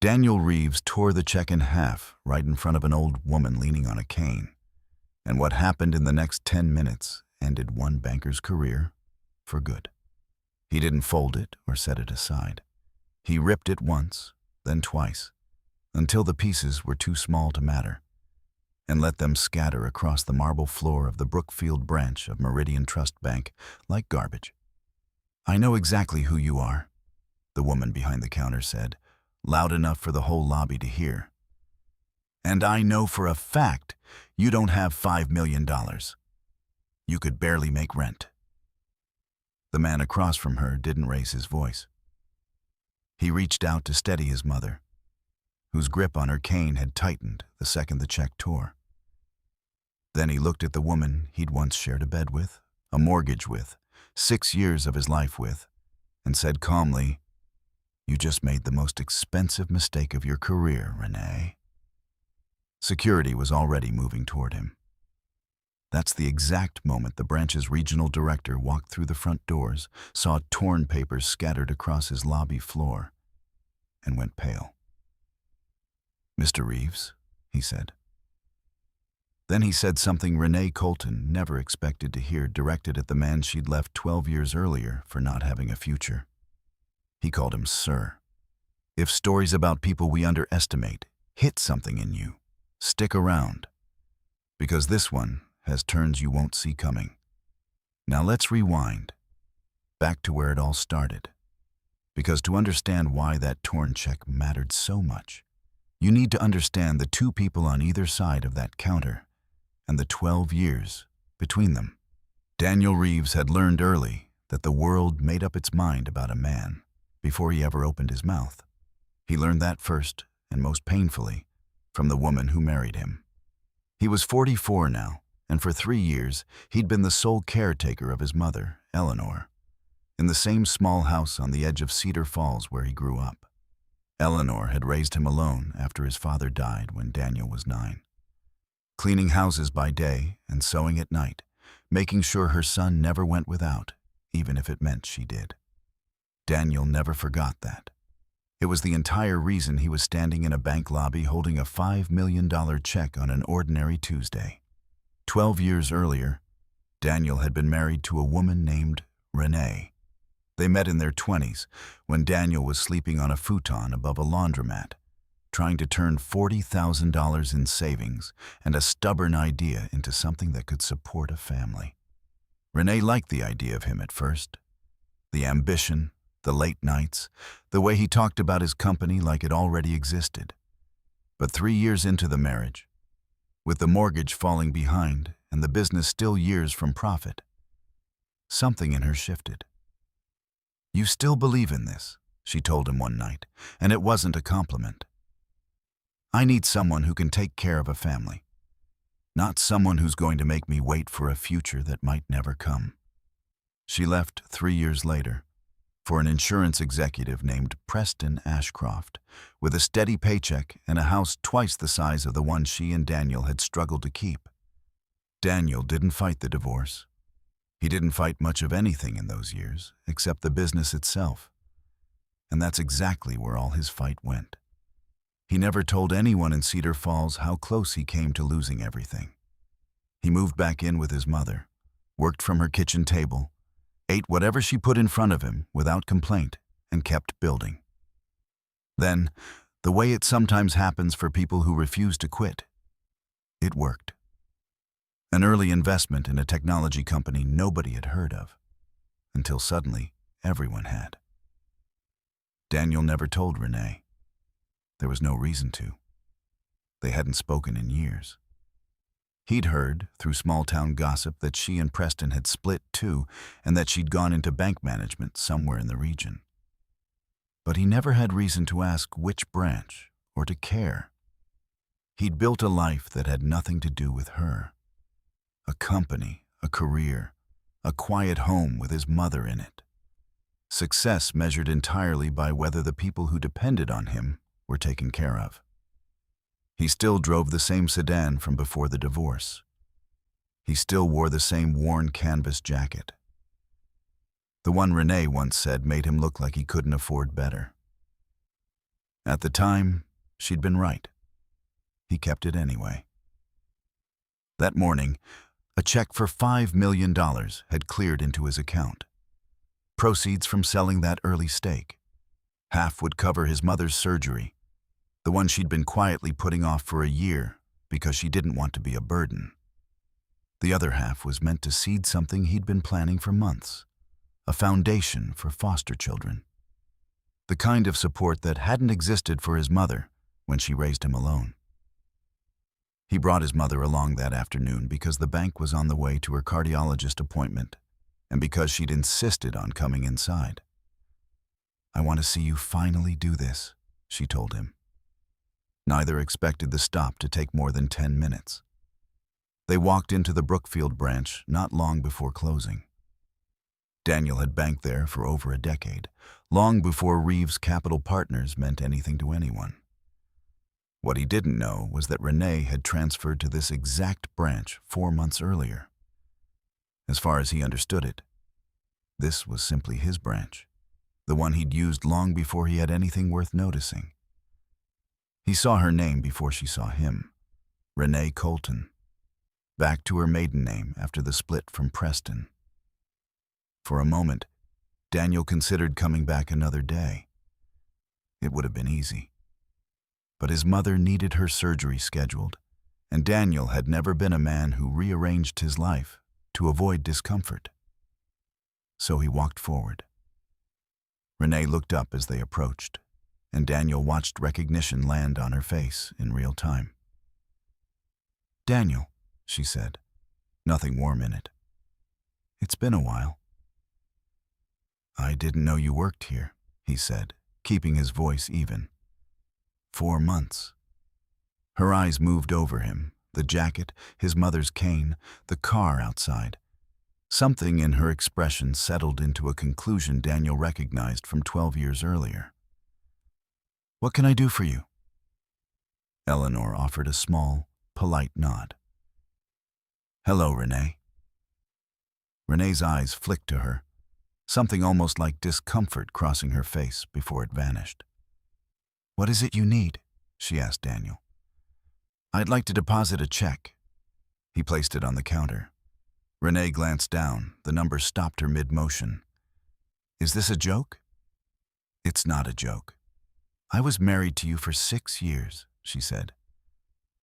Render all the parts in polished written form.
Daniel Reeves tore the check in half right in front of an old woman leaning on a cane. And what happened in the next 10 minutes ended one banker's career for good. He didn't fold it or set it aside. He ripped it once, then twice, until the pieces were too small to matter, and let them scatter across the marble floor of the Brookfield branch of Meridian Trust Bank like garbage. "I know exactly who you are," the woman behind the counter said, loud enough for the whole lobby to hear. "And I know for a fact you don't have $5 million. You could barely make rent." The man across from her didn't raise his voice. He reached out to steady his mother, whose grip on her cane had tightened the second the check tore. Then he looked at the woman he'd once shared a bed with, a mortgage with, 6 years of his life with, and said calmly, "You just made the most expensive mistake of your career, Renee." Security was already moving toward him. That's the exact moment the branch's regional director walked through the front doors, saw torn papers scattered across his lobby floor, and went pale. "Mr. Reeves," he said. Then he said something Renee Colton never expected to hear, directed at the man she'd left 12 years earlier for not having a future. He called him Sir. "If stories about people we underestimate hit something in you, stick around, because this one has turns you won't see coming. Now let's rewind, back to where it all started. Because to understand why that torn check mattered so much, you need to understand the two people on either side of that counter and the 12 years between them." Daniel Reeves had learned early that the world made up its mind about a man before he ever opened his mouth. He learned that first, and most painfully, from the woman who married him. He was 44 now, and for 3 years he'd been the sole caretaker of his mother, Eleanor, in the same small house on the edge of Cedar Falls where he grew up. Eleanor had raised him alone after his father died when Daniel was 9. Cleaning houses by day and sewing at night, making sure her son never went without, even if it meant she did. Daniel never forgot that. It was the entire reason he was standing in a bank lobby holding a $5 million check on an ordinary Tuesday. 12 years earlier, Daniel had been married to a woman named Renee. They met in their 20s when Daniel was sleeping on a futon above a laundromat, trying to turn $40,000 in savings and a stubborn idea into something that could support a family. Renee liked the idea of him at first. The ambition, the late nights, the way he talked about his company like it already existed. But 3 years into the marriage, with the mortgage falling behind and the business still years from profit, something in her shifted. "You still believe in this," she told him one night, and it wasn't a compliment. "I need someone who can take care of a family, not someone who's going to make me wait for a future that might never come." She left 3 years later for an insurance executive named Preston Ashcroft, with a steady paycheck and a house twice the size of the one she and Daniel had struggled to keep. Daniel didn't fight the divorce. He didn't fight much of anything in those years, except the business itself. And that's exactly where all his fight went. He never told anyone in Cedar Falls how close he came to losing everything. He moved back in with his mother, worked from her kitchen table, ate whatever she put in front of him without complaint, and kept building. Then, the way it sometimes happens for people who refuse to quit, it worked. An early investment in a technology company nobody had heard of, until suddenly everyone had. Daniel never told Renee. There was no reason to. They hadn't spoken in years. He'd heard, through small-town gossip, that she and Preston had split too, and that she'd gone into bank management somewhere in the region. But he never had reason to ask which branch, or to care. He'd built a life that had nothing to do with her. A company, a career, a quiet home with his mother in it. Success measured entirely by whether the people who depended on him were taken care of. He still drove the same sedan from before the divorce. He still wore the same worn canvas jacket. The one Renee once said made him look like he couldn't afford better. At the time, she'd been right. He kept it anyway. That morning, a check for $5 million had cleared into his account. Proceeds from selling that early stake. Half would cover his mother's surgery, the one she'd been quietly putting off for a year because she didn't want to be a burden. The other half was meant to seed something he'd been planning for months, a foundation for foster children. The kind of support that hadn't existed for his mother when she raised him alone. He brought his mother along that afternoon because the bank was on the way to her cardiologist appointment and because she'd insisted on coming inside. "I want to see you finally do this," she told him. Neither expected the stop to take more than 10 minutes. They walked into the Brookfield branch not long before closing. Daniel had banked there for over a decade, long before Reeves Capital Partners meant anything to anyone. What he didn't know was that Renee had transferred to this exact branch 4 months earlier. As far as he understood it, this was simply his branch, the one he'd used long before he had anything worth noticing. He saw her name before she saw him, Renee Colton, back to her maiden name after the split from Preston. For a moment, Daniel considered coming back another day. It would have been easy. But his mother needed her surgery scheduled, and Daniel had never been a man who rearranged his life to avoid discomfort. So he walked forward. Renee looked up as they approached, and Daniel watched recognition land on her face in real time. "Daniel," she said, nothing warm in it. "It's been a while." "I didn't know you worked here," he said, keeping his voice even. 4 months. Her eyes moved over him, the jacket, his mother's cane, the car outside. Something in her expression settled into a conclusion Daniel recognized from 12 years earlier. "What can I do for you?" Eleanor offered a small, polite nod. "Hello, Renee." Renee's eyes flicked to her, something almost like discomfort crossing her face before it vanished. "What is it you need?" she asked Daniel. "I'd like to deposit a check." He placed it on the counter. Renee glanced down. The number stopped her mid-motion. "Is this a joke?" "It's not a joke. I was married to you for 6 years," she said.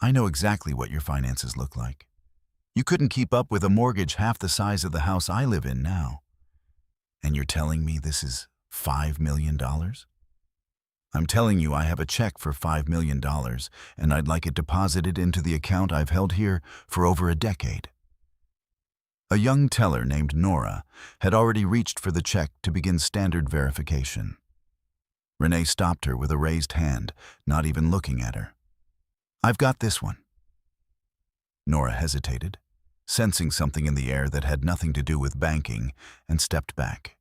"I know exactly what your finances look like. You couldn't keep up with a mortgage half the size of the house I live in now. And you're telling me this is $5 million? I'm telling you I have a check for $5 million, and I'd like it deposited into the account I've held here for over a decade." A young teller named Nora had already reached for the check to begin standard verification. Renee stopped her with a raised hand, not even looking at her. "I've got this one." Nora hesitated, sensing something in the air that had nothing to do with banking, and stepped back.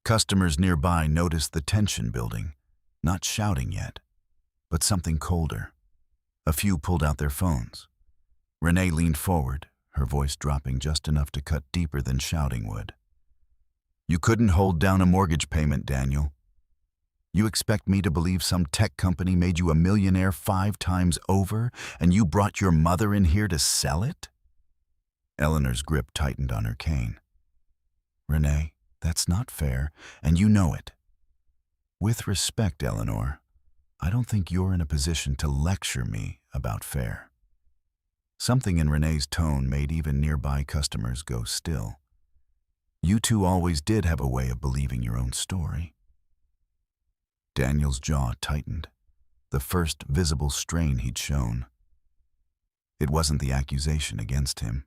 Customers nearby noticed the tension building, not shouting yet, but something colder. A few pulled out their phones. Renee leaned forward, her voice dropping just enough to cut deeper than shouting would. "You couldn't hold down a mortgage payment, Daniel. You expect me to believe some tech company made you a millionaire 5 times over, and you brought your mother in here to sell it?" Eleanor's grip tightened on her cane. "Renee, that's not fair, and you know it." "With respect, Eleanor, I don't think you're in a position to lecture me about fair." Something in Renee's tone made even nearby customers go still. "You two always did have a way of believing your own story." Daniel's jaw tightened, the first visible strain he'd shown. It wasn't the accusation against him.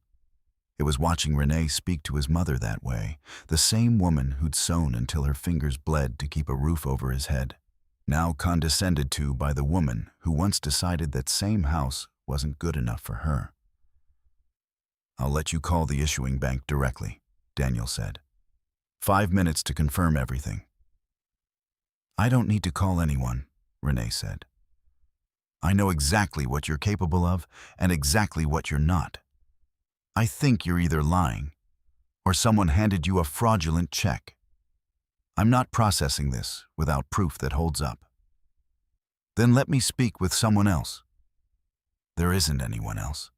It was watching Renee speak to his mother that way, the same woman who'd sewn until her fingers bled to keep a roof over his head, now condescended to by the woman who once decided that same house wasn't good enough for her. "I'll let you call the issuing bank directly," Daniel said. 5 minutes to confirm everything." "I don't need to call anyone," Renee said. "I know exactly what you're capable of and exactly what you're not. I think you're either lying or someone handed you a fraudulent check. I'm not processing this without proof that holds up." Then let me speak with someone else. There isn't anyone else.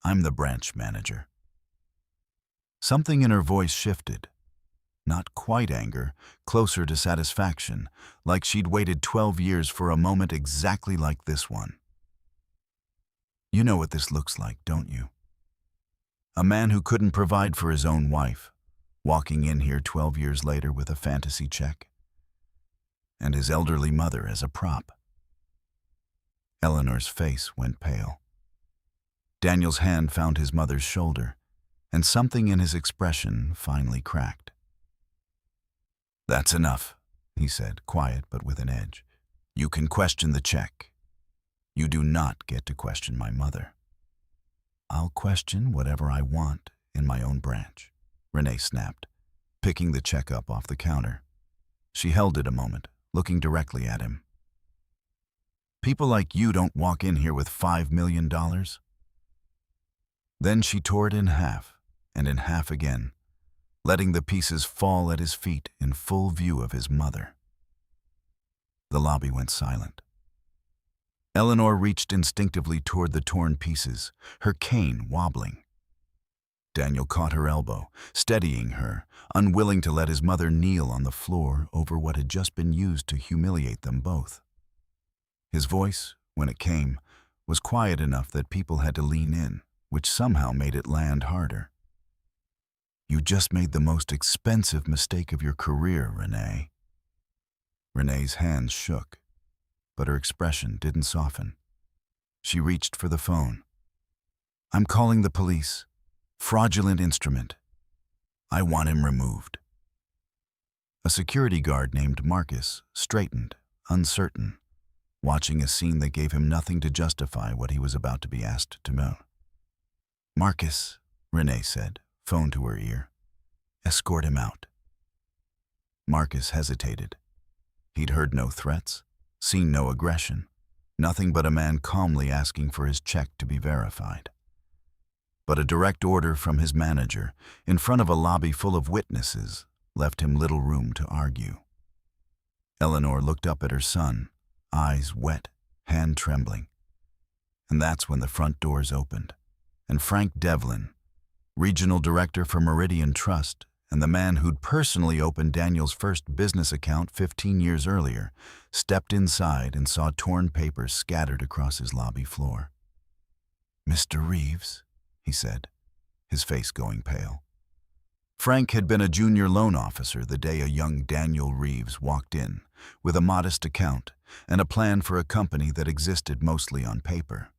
I'm the branch manager. Something in her voice shifted. Not quite anger, closer to satisfaction, like she'd waited 12 years for a moment exactly like this one. You know what this looks like, don't you? A man who couldn't provide for his own wife, walking in here 12 years later with a fantasy check, and his elderly mother as a prop. Eleanor's face went pale. Daniel's hand found his mother's shoulder, and something in his expression finally cracked. That's enough, he said, quiet but with an edge. You can question the check. You do not get to question my mother. I'll question whatever I want in my own branch, Renee snapped, picking the check up off the counter. She held it a moment, looking directly at him. People like you don't walk in here with $5 million. Then she tore it in half, and in half again, letting the pieces fall at his feet in full view of his mother. The lobby went silent. Eleanor reached instinctively toward the torn pieces, her cane wobbling. Daniel caught her elbow, steadying her, unwilling to let his mother kneel on the floor over what had just been used to humiliate them both. His voice, when it came, was quiet enough that people had to lean in, which somehow made it land harder. You just made the most expensive mistake of your career, Renee. Renee's hands shook, but her expression didn't soften. She reached for the phone. I'm calling the police. Fraudulent instrument. I want him removed. A security guard named Marcus straightened, uncertain, watching a scene that gave him nothing to justify what he was about to be asked to know. Marcus, Renee said, phone to her ear. Escort him out. Marcus hesitated. He'd heard no threats, seen no aggression, nothing but a man calmly asking for his check to be verified. But a direct order from his manager, in front of a lobby full of witnesses, left him little room to argue. Eleanor looked up at her son, eyes wet, hand trembling. And that's when the front doors opened, and Frank Devlin, regional director for Meridian Trust, and the man who'd personally opened Daniel's first business account 15 years earlier, stepped inside and saw torn papers scattered across his lobby floor. Mr. Reeves, he said, his face going pale. Frank had been a junior loan officer the day a young Daniel Reeves walked in, with a modest account and a plan for a company that existed mostly on paper.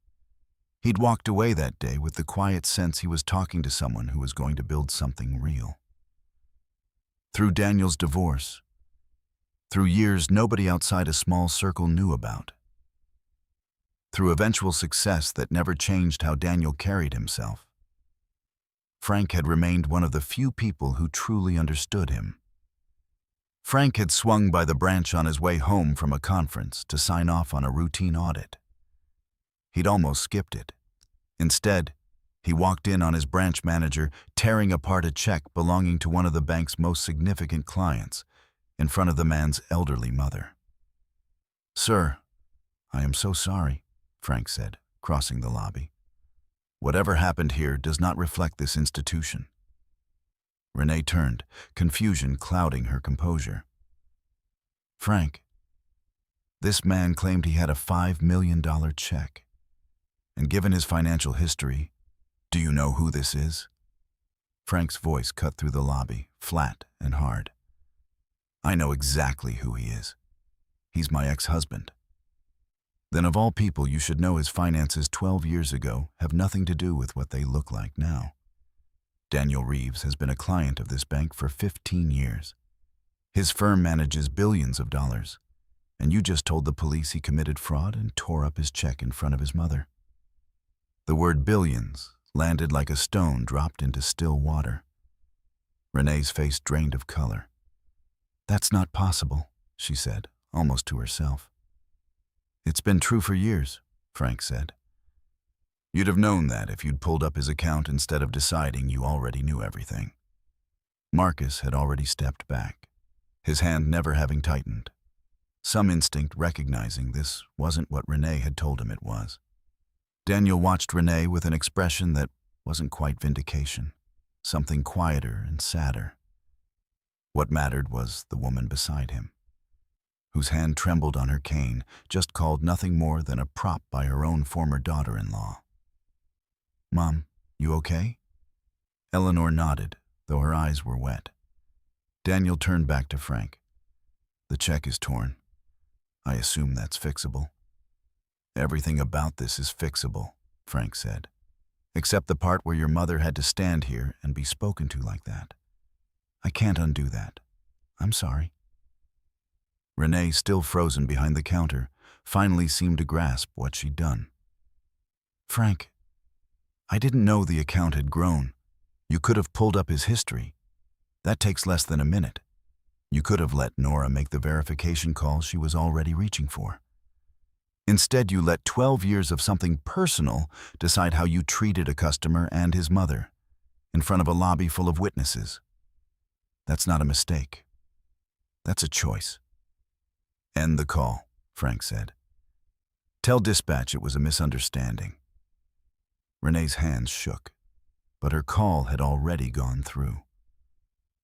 He'd walked away that day with the quiet sense he was talking to someone who was going to build something real. Through Daniel's divorce, through years nobody outside a small circle knew about, through eventual success that never changed how Daniel carried himself, Frank had remained one of the few people who truly understood him. Frank had swung by the branch on his way home from a conference to sign off on a routine audit. He'd almost skipped it. Instead, he walked in on his branch manager tearing apart a check belonging to one of the bank's most significant clients, in front of the man's elderly mother. Sir, I am so sorry, Frank said, crossing the lobby. Whatever happened here does not reflect this institution. Renee turned, confusion clouding her composure. Frank, this man claimed he had a $5 million check. And given his financial history, do you know who this is? Frank's voice cut through the lobby, flat and hard. I know exactly who he is. He's my ex-husband. Then of all people, you should know his finances 12 years ago have nothing to do with what they look like now. Daniel Reeves has been a client of this bank for 15 years. His firm manages billions of dollars, and you just told the police he committed fraud and tore up his check in front of his mother. The word billions landed like a stone dropped into still water. Renee's face drained of color. That's not possible, she said, almost to herself. It's been true for years, Frank said. You'd have known that if you'd pulled up his account instead of deciding you already knew everything. Marcus had already stepped back, his hand never having tightened. some instinct recognizing this wasn't what Renee had told him it was. Daniel watched Renee with an expression that wasn't quite vindication, something quieter and sadder. What mattered was the woman beside him, whose hand trembled on her cane, just called nothing more than a prop by her own former daughter-in-law. "Mom, you okay?" Eleanor nodded, though her eyes were wet. Daniel turned back to Frank. "The check is torn. I assume that's fixable." "Everything about this is fixable," Frank said, "except the part where your mother had to stand here and be spoken to like that. I can't undo that. I'm sorry." Renee, still frozen behind the counter, finally seemed to grasp what she'd done. "Frank, I didn't know the account had grown. You could have pulled up his history. That takes less than a minute. You could have let Nora make the verification call she was already reaching for. Instead, you let 12 years of something personal decide how you treated a customer and his mother, in front of a lobby full of witnesses. That's not a mistake. That's a choice." "End the call," Frank said. "Tell dispatch it was a misunderstanding." Renee's hands shook, but her call had already gone through.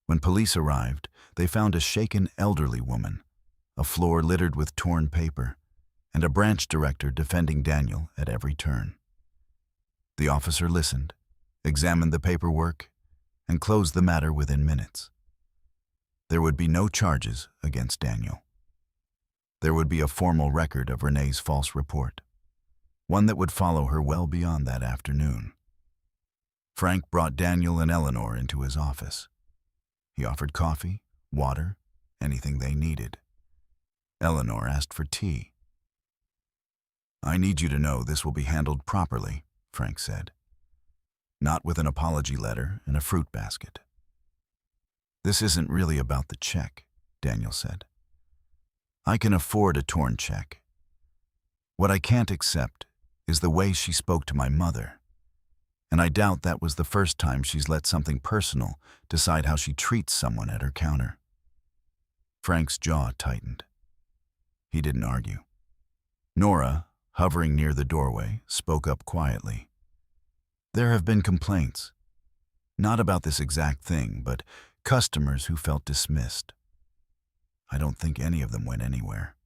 When police arrived, they found a shaken elderly woman, a floor littered with torn paper, and a branch director defending Daniel at every turn. The officer listened, examined the paperwork, and closed the matter within minutes. There would be no charges against Daniel. There would be a formal record of Renee's false report, one that would follow her well beyond that afternoon. Frank brought Daniel and Eleanor into his office. He offered coffee, water, anything they needed. Eleanor asked for tea. "I need you to know this will be handled properly," Frank said. "Not with an apology letter and a fruit basket." "This isn't really about the check," Daniel said. "I can afford a torn check. What I can't accept is the way she spoke to my mother. And I doubt that was the first time she's let something personal decide how she treats someone at her counter." Frank's jaw tightened. He didn't argue. Nora, hovering near the doorway, spoke up quietly. "There have been complaints. Not about this exact thing, but customers who felt dismissed. I don't think any of them went anywhere.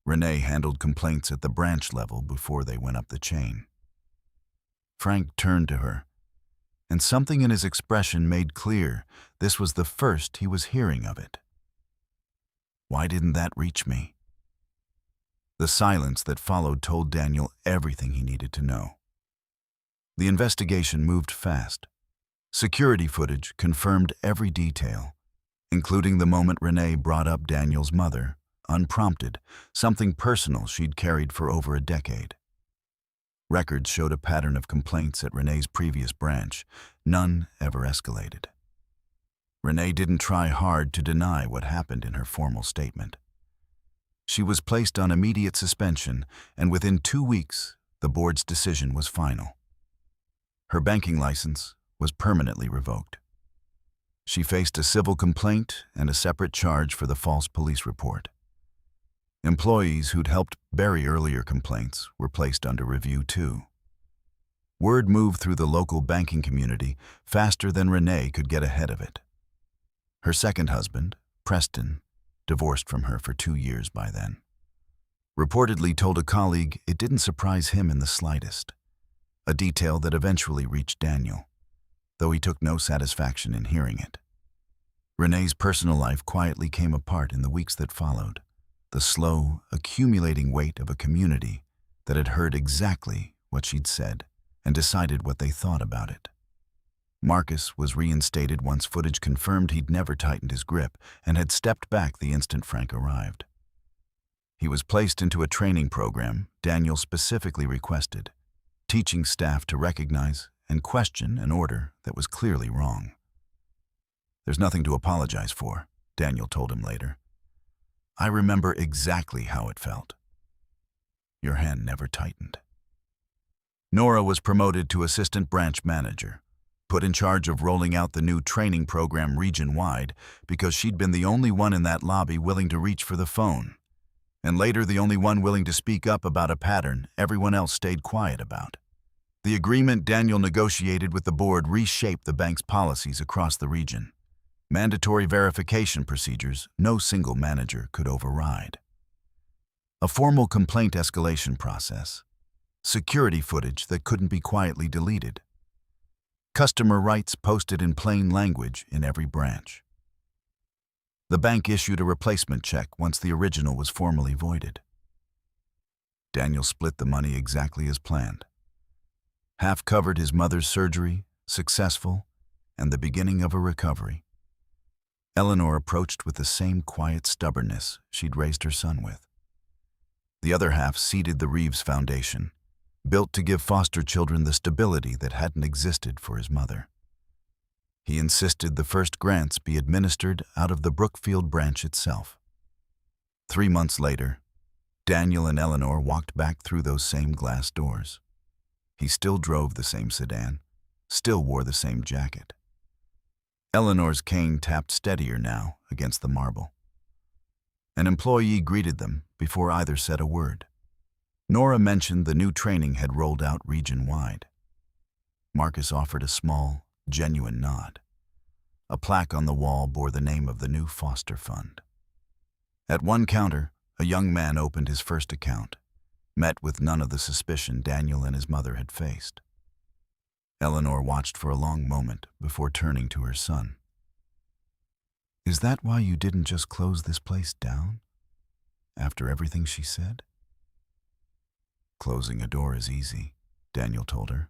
Renee handled complaints at the branch level before they went up the chain." Frank turned to her, and something in his expression made clear this was the first he was hearing of it. "Why didn't that reach me?" The silence that followed told Daniel everything he needed to know. The investigation moved fast. Security footage confirmed every detail, including the moment Renee brought up Daniel's mother, unprompted, something personal she'd carried for over a decade. Records showed a pattern of complaints at Renee's previous branch. None ever escalated. Renee didn't try hard to deny what happened in her formal statement. She was placed on immediate suspension, and within 2 weeks, the board's decision was final. Her banking license was permanently revoked. She faced a civil complaint and a separate charge for the false police report. Employees who'd helped bury earlier complaints were placed under review too. Word moved through the local banking community faster than Renee could get ahead of it. Her second husband, Preston, divorced from her for 2 years by then, reportedly told a colleague it didn't surprise him in the slightest, a detail that eventually reached Daniel, though he took no satisfaction in hearing it. Renee's personal life quietly came apart in the weeks that followed, the slow, accumulating weight of a community that had heard exactly what she'd said and decided what they thought about it. Marcus was reinstated once footage confirmed he'd never tightened his grip and had stepped back the instant Frank arrived. He was placed into a training program Daniel specifically requested, teaching staff to recognize and question an order that was clearly wrong. "There's nothing to apologize for," Daniel told him later. "I remember exactly how it felt." Your hand never tightened. Nora was promoted to assistant branch manager, put in charge of rolling out the new training program region-wide because she'd been the only one in that lobby willing to reach for the phone. and later the only one willing to speak up about a pattern everyone else stayed quiet about. The agreement Daniel negotiated with the board reshaped the bank's policies across the region. Mandatory verification procedures no single manager could override. A formal complaint escalation process. Security footage that couldn't be quietly deleted. Customer rights posted in plain language in every branch. The bank issued a replacement check once the original was formally voided. Daniel split the money exactly as planned. Half covered his mother's surgery, successful, and the beginning of a recovery. Eleanor approached with the same quiet stubbornness she'd raised her son with. The other half seeded the Reeves Foundation, built to give foster children the stability that hadn't existed for his mother. He insisted the first grants be administered out of the Brookfield branch itself. 3 months later, Daniel and Eleanor walked back through those same glass doors. He still drove the same sedan, still wore the same jacket. Eleanor's cane tapped steadier now against the marble. An employee greeted them before either said a word. Nora mentioned the new training had rolled out region-wide. Marcus offered a small, genuine nod. A plaque on the wall bore the name of the new foster fund. At one counter, a young man opened his first account, met with none of the suspicion Daniel and his mother had faced. Eleanor watched for a long moment before turning to her son. "Is that why you didn't just close this place down? After everything she said?" "Closing a door is easy," Daniel told her.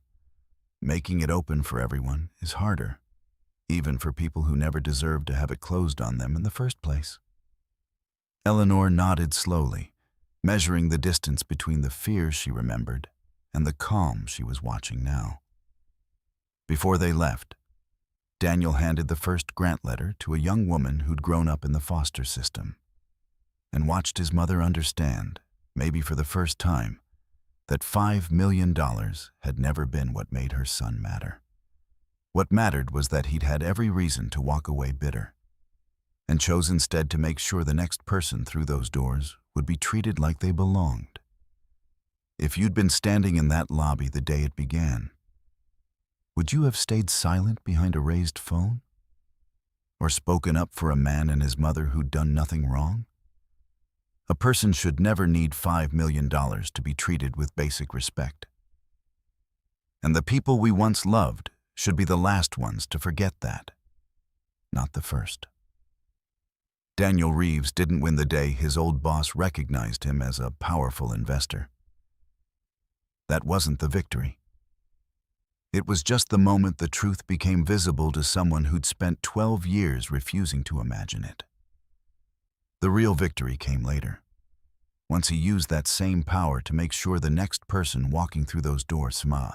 "Making it open for everyone is harder, even for people who never deserved to have it closed on them in the first place." Eleanor nodded slowly, measuring the distance between the fear she remembered and the calm she was watching now. Before they left, Daniel handed the first grant letter to a young woman who'd grown up in the foster system and watched his mother understand, maybe for the first time, that $5 million had never been what made her son matter. What mattered was that he'd had every reason to walk away bitter, and chose instead to make sure the next person through those doors would be treated like they belonged. If you'd been standing in that lobby the day it began, would you have stayed silent behind a raised phone? Or spoken up for a man and his mother who'd done nothing wrong? A person should never need $5 million to be treated with basic respect. And the people we once loved should be the last ones to forget that, not the first. Daniel Reeves didn't win the day his old boss recognized him as a powerful investor. That wasn't the victory. It was just the moment the truth became visible to someone who'd spent 12 years refusing to imagine it. The real victory came later, once he used that same power to make sure the next person walking through those doors smiled.